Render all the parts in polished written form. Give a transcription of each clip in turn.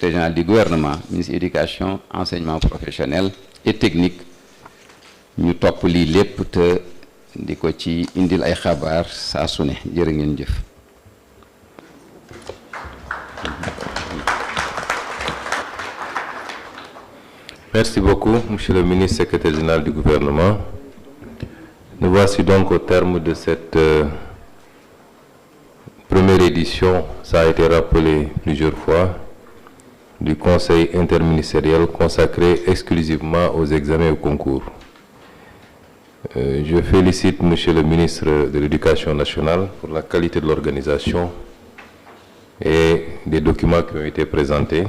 secrétaire général du gouvernement ministre éducation enseignement professionnel et technique ñu topp lii lépp te di ko ci indil ay xabaar saa su ne jërë ngeen jëf. Merci beaucoup, Monsieur le ministre secrétaire général du gouvernement. Nous voici donc au terme de cette première édition, ça a été rappelé plusieurs fois, du Conseil interministériel consacré exclusivement aux examens et aux concours. Je félicite Monsieur le ministre de l'Éducation nationale pour la qualité de l'organisation et des documents qui ont été présentés.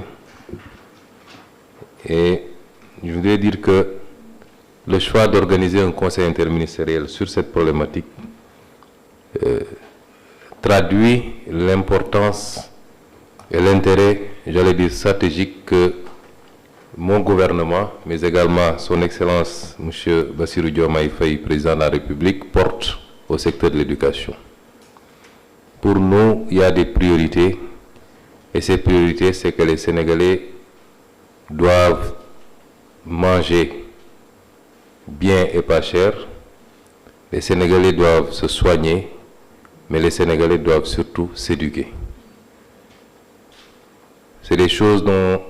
Et je voudrais dire que le choix d'organiser un conseil interministériel sur cette problématique traduit l'importance et l'intérêt, j'allais dire stratégique, que mon gouvernement, mais également son Excellence M. Bassirou Diomaye Faye, président de la République, porte au secteur de l'éducation. Pour nous, il y a des priorités, et ces priorités, c'est que les Sénégalais doivent manger bien et pas cher, les Sénégalais doivent se soigner, mais les Sénégalais doivent surtout s'éduquer. C'est des choses dont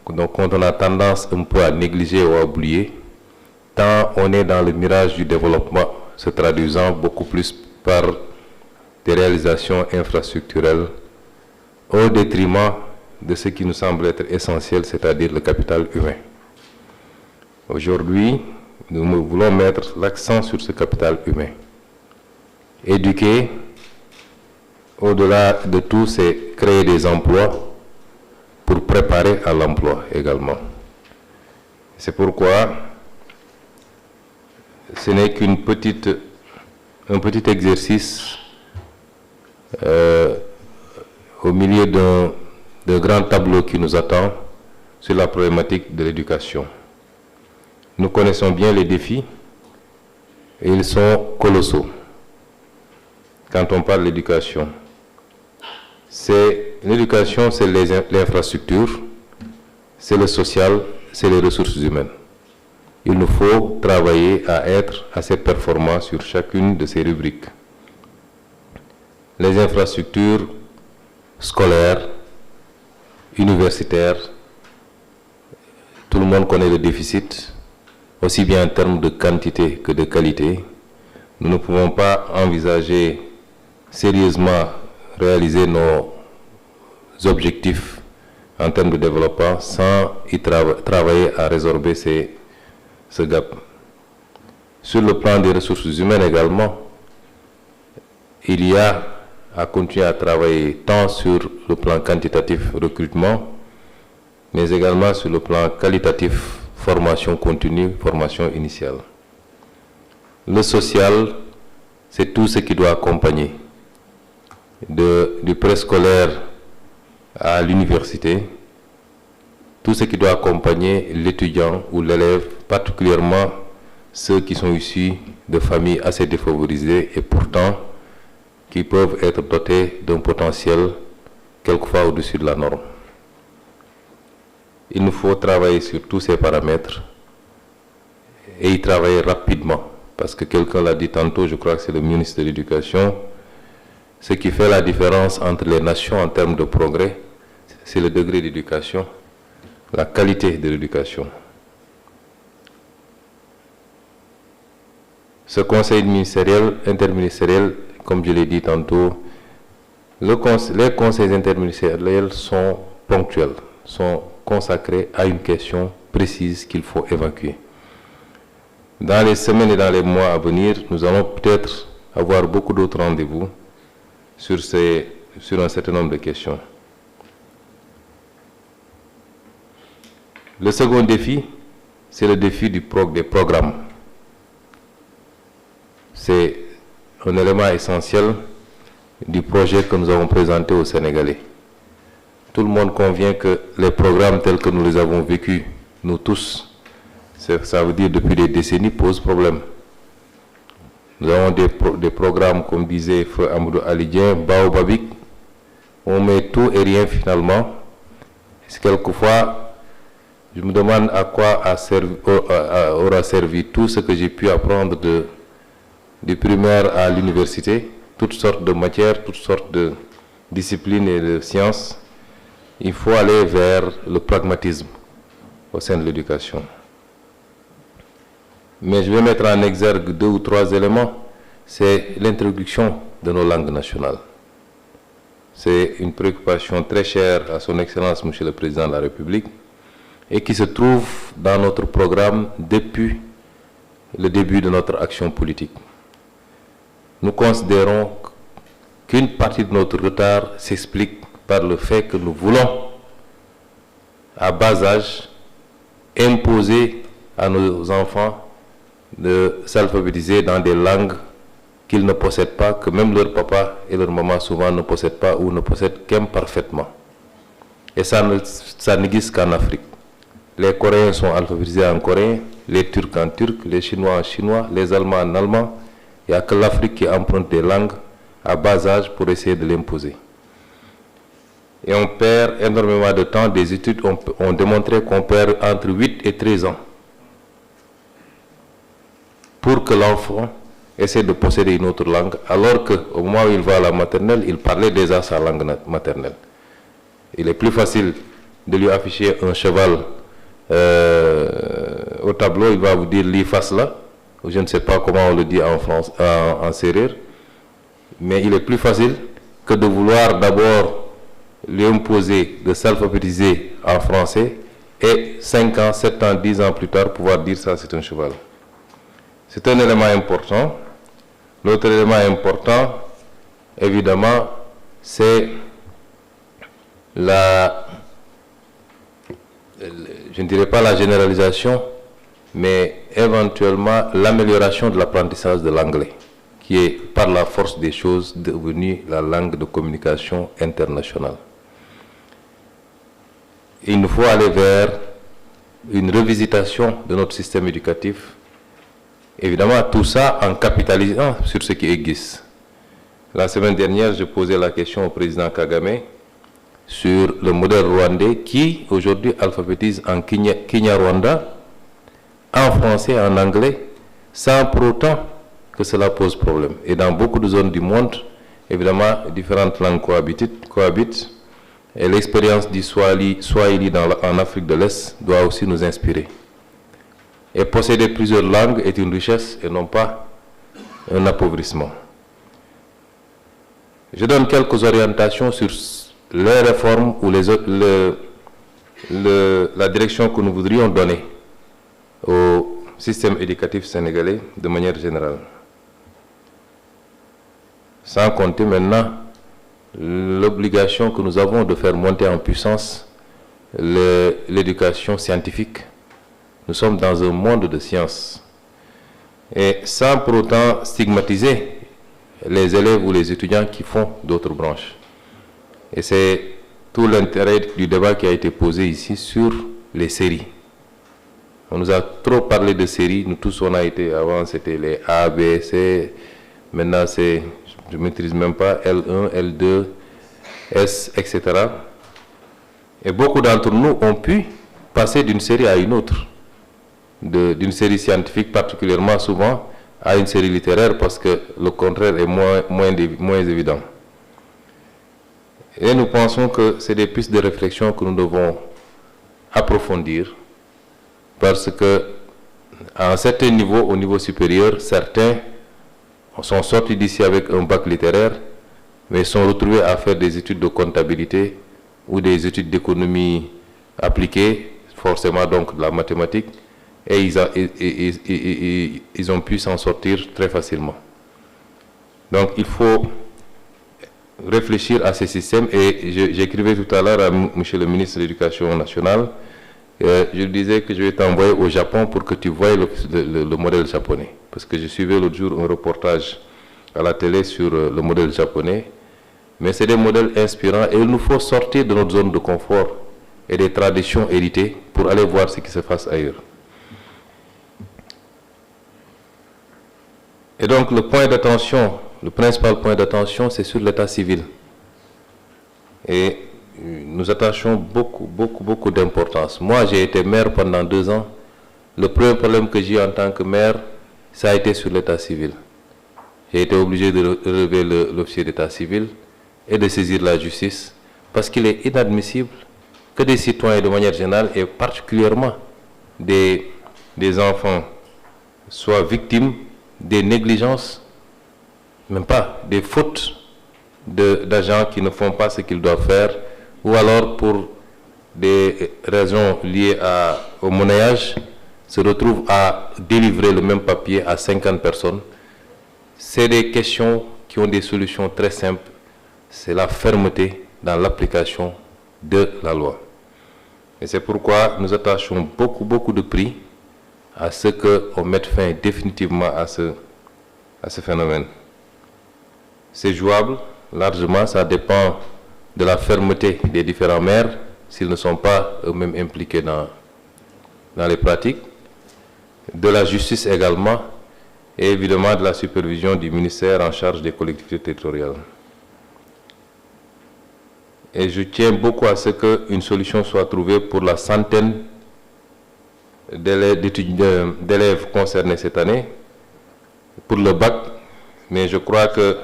quand on a tendance un peu à négliger ou à oublier, tant on est dans le mirage du développement, se traduisant beaucoup plus par des réalisations infrastructurelles au détriment de ce qui nous semble être essentiel, c'est-à-dire le capital humain. Aujourd'hui, nous voulons mettre l'accent sur ce capital humain. Éduquer, au-delà de tout, c'est créer des emplois pour préparer à l'emploi également. C'est pourquoi ce n'est qu'un petit exercice au milieu d'un grand tableau qui nous attend sur la problématique de l'éducation. Nous connaissons bien les défis et ils sont colossaux. Quand on parle de l'éducation, l'éducation, c'est l'infrastructure, c'est le social, c'est les ressources humaines. Il nous faut travailler à être assez performants sur chacune de ces rubriques. Les infrastructures scolaires, universitaires, tout le monde connaît le déficit, aussi bien en termes de quantité que de qualité. Nous ne pouvons pas envisager sérieusement réaliser nos objectifs en termes de développement sans y travailler à résorber ce gap. Sur le plan des ressources humaines également, il y a à continuer à travailler tant sur le plan quantitatif recrutement, mais également sur le plan qualitatif formation continue, formation initiale. Le social, c'est tout ce qui doit accompagner du préscolaire à l'université, tout ce qui doit accompagner l'étudiant ou l'élève, particulièrement ceux qui sont issus de familles assez défavorisées et pourtant qui peuvent être dotés d'un potentiel quelquefois au-dessus de la norme. Il nous faut travailler sur tous ces paramètres et y travailler rapidement, parce que quelqu'un l'a dit tantôt, je crois que c'est le ministre de l'Éducation, ce qui fait la différence entre les nations en termes de progrès, c'est le degré d'éducation, la qualité de l'éducation. Ce conseil interministériel, comme je l'ai dit tantôt, les conseils interministériels sont ponctuels, sont consacrés à une question précise qu'il faut évacuer. Dans les semaines et dans les mois à venir, nous allons peut-être avoir beaucoup d'autres rendez-vous sur un certain nombre de questions. Le second défi, c'est le défi des programmes. C'est un élément essentiel du projet que nous avons présenté aux Sénégalais. Tout le monde convient que les programmes tels que nous les avons vécus, nous tous, ça veut dire depuis des décennies, posent problème. Nous avons des programmes, comme disait Feu Amadou Alidien, Baobabik, on met tout et rien finalement, Quelquefois, je me demande à quoi aura servi tout ce que j'ai pu apprendre du primaire à l'université, toutes sortes de matières, toutes sortes de disciplines et de sciences. Il faut aller vers le pragmatisme au sein de l'éducation. Mais je vais mettre en exergue 2 ou 3 éléments. C'est l'introduction de nos langues nationales. C'est une préoccupation très chère à son Excellence, Monsieur le Président de la République, et qui se trouve dans notre programme depuis le début de notre action politique. Nous considérons qu'une partie de notre retard s'explique par le fait que nous voulons, à bas âge, imposer à nos enfants de s'alphabétiser dans des langues qu'ils ne possèdent pas, que même leur papa et leur maman souvent ne possèdent pas ou ne possèdent qu'imparfaitement. Et ça n'existe qu'en Afrique. Les Coréens sont alphabétisés en coréen, les Turcs en turc, les Chinois en chinois, les Allemands en allemand. Il n'y a que l'Afrique qui emprunte des langues à bas âge pour essayer de l'imposer. Et on perd énormément de temps. Des études ont démontré qu'on perd entre 8 et 13 ans pour que l'enfant essaie de posséder une autre langue, alors qu'au moment où il va à la maternelle, il parlait déjà sa langue maternelle. Il est plus facile de lui afficher un cheval au tableau, il va vous dire lis face là, je ne sais pas comment on le dit en sérère, mais il est plus facile que de vouloir d'abord lui imposer de s'alphabétiser en français et 5 ans, 7 ans, 10 ans plus tard pouvoir dire ça c'est un cheval. C'est un élément important. L'autre élément important, évidemment, c'est je ne dirais pas la généralisation, mais éventuellement l'amélioration de l'apprentissage de l'anglais, qui est par la force des choses devenue la langue de communication internationale. Il nous faut aller vers une revisitation de notre système éducatif. Évidemment, tout ça en capitalisant sur ce qui existe. La semaine dernière, je posais la question au président Kagame sur le modèle rwandais qui, aujourd'hui, alphabétise en Kinyarwanda, en français et en anglais, sans pour autant que cela pose problème. Et dans beaucoup de zones du monde, évidemment, différentes langues cohabitent et l'expérience du Swahili en Afrique de l'Est doit aussi nous inspirer. Et posséder plusieurs langues est une richesse et non pas un appauvrissement. Je donne quelques orientations sur les réformes ou la direction que nous voudrions donner au système éducatif sénégalais de manière générale. Sans compter maintenant l'obligation que nous avons de faire monter en puissance l'éducation scientifique. Nous sommes dans un monde de sciences. Et sans pour autant stigmatiser les élèves ou les étudiants qui font d'autres branches. Et c'est tout l'intérêt du débat qui a été posé ici sur les séries. On nous a trop parlé de séries. Nous tous, on a été, avant c'était les A, B, C. Maintenant c'est, je ne maîtrise même pas, L1, L2, S, etc. Et beaucoup d'entre nous ont pu passer d'une série à une autre. D'une série scientifique particulièrement souvent à une série littéraire parce que le contraire est moins évident. Et nous pensons que c'est des pistes de réflexion que nous devons approfondir parce que à un certain niveau, au niveau supérieur, certains sont sortis d'ici avec un bac littéraire mais sont retrouvés à faire des études de comptabilité ou des études d'économie appliquée, forcément donc de la mathématique. Et ils ont pu s'en sortir très facilement. Donc il faut réfléchir à ces systèmes et j'écrivais tout à l'heure à monsieur le ministre de l'Éducation nationale, je disais que je vais t'envoyer au Japon pour que tu voies le modèle japonais. Parce que je suivais l'autre jour un reportage à la télé sur le modèle japonais. Mais c'est des modèles inspirants et il nous faut sortir de notre zone de confort et des traditions héritées pour aller voir ce qui se passe ailleurs. Et donc le point d'attention, le principal point d'attention, c'est sur l'état civil. Et nous attachons beaucoup d'importance. Moi, j'ai été maire pendant 2 ans. Le premier problème que j'ai eu en tant que maire, ça a été sur l'état civil. J'ai été obligé de relever l'officier d'état civil et de saisir la justice parce qu'il est inadmissible que des citoyens de manière générale et particulièrement des enfants soient victimes des négligences, même pas des fautes d'agents qui ne font pas ce qu'ils doivent faire, ou alors pour des raisons liées au monnayage, se retrouvent à délivrer le même papier à 50 personnes. C'est des questions qui ont des solutions très simples. C'est la fermeté dans l'application de la loi. Et c'est pourquoi nous attachons beaucoup de prix à ce qu'on mette fin définitivement à ce phénomène. C'est jouable largement, ça dépend de la fermeté des différents maires, s'ils ne sont pas eux-mêmes impliqués dans les pratiques, de la justice également, et évidemment de la supervision du ministère en charge des collectivités territoriales. Et je tiens beaucoup à ce qu'une solution soit trouvée pour la centaine d'élèves concernés cette année, pour le bac, mais je crois que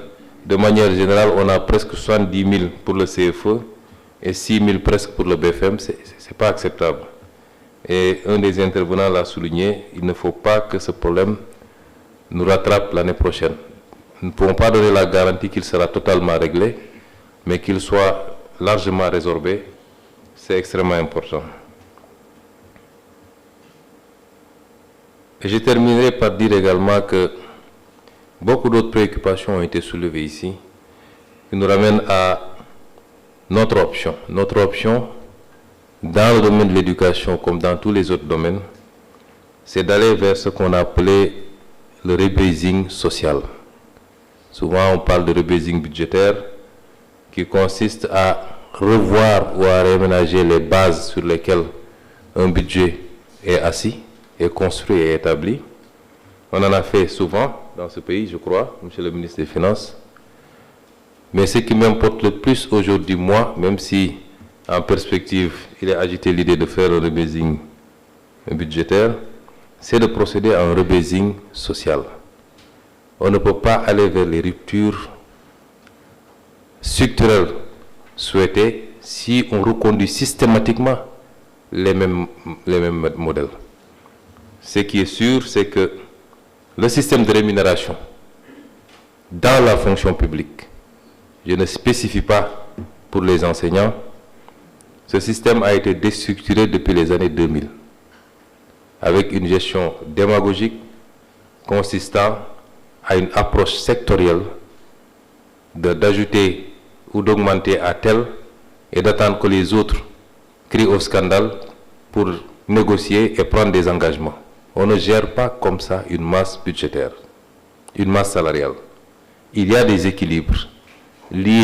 de manière générale, on a presque 70 000 pour le CFE et 6 000 presque pour le BFM, ce n'est pas acceptable. Et un des intervenants l'a souligné, il ne faut pas que ce problème nous rattrape l'année prochaine. Nous ne pouvons pas donner la garantie qu'il sera totalement réglé, mais qu'il soit largement résorbé, c'est extrêmement important. Et je terminerai par dire également que beaucoup d'autres préoccupations ont été soulevées ici, qui nous ramènent à notre option. Notre option, dans le domaine de l'éducation comme dans tous les autres domaines, c'est d'aller vers ce qu'on a appelé le rebasing social. Souvent, on parle de rebasing budgétaire, qui consiste à revoir ou à réaménager les bases sur lesquelles un budget est assis, est construit et établi. On en a fait souvent dans ce pays, je crois, Monsieur le ministre des Finances. Mais ce qui m'importe le plus aujourd'hui, moi, même si en perspective, il est agité l'idée de faire un rebasing budgétaire, c'est de procéder à un rebasing social. On ne peut pas aller vers les ruptures structurelles souhaitées si on reconduit systématiquement les mêmes modèles. Ce qui est sûr, c'est que le système de rémunération dans la fonction publique, je ne spécifie pas pour les enseignants, ce système a été déstructuré depuis les années 2000, avec une gestion démagogique consistant à une approche sectorielle d'ajouter ou d'augmenter à tel et d'attendre que les autres crient au scandale pour négocier et prendre des engagements. On ne gère pas comme ça une masse budgétaire, une masse salariale. Il y a des équilibres liés